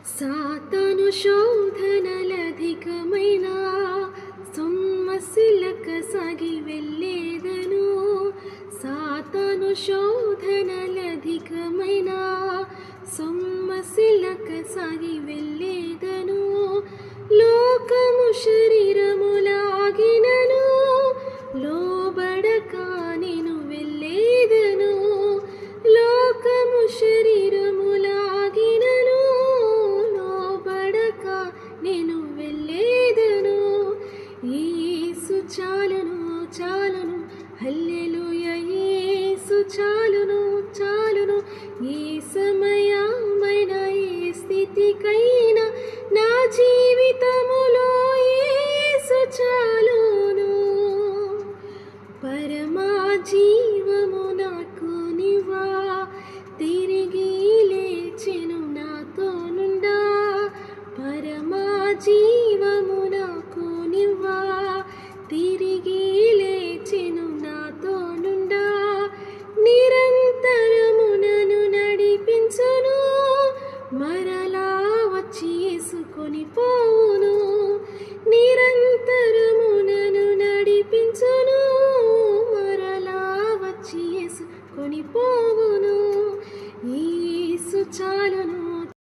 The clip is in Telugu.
సాతాను శోధనలధికమైన సొమ్మసిల్లక సాగి వెళ్ళేదను. సాతాను శోధనలధికమైన సొమ్మసిల్లక సాగి వెళ్ళేదను. లోకము శరీరములాగినను లోబడక నేను వెళ్ళేదను. లోకము శరీరములాగినను లోబడక నేను వెళ్ళేదను. యేసు చాలును చాలును, హల్లెలూయా యేసు చాలును చాలును. ఏ సమయమైన ఏ స్థితికైనా నా జీవితములో యేసు చాలును. పరమా జీవము నాకు నివా, తిరిగి లేచెను నాతో నుండా. పరమా జీవము నాకు నివా, తిరిగి లేచెను నాతో నుండా. నిరంతరము నన్ను నడిపించును, మరలా వచ్చి యేసుకొని పోవును.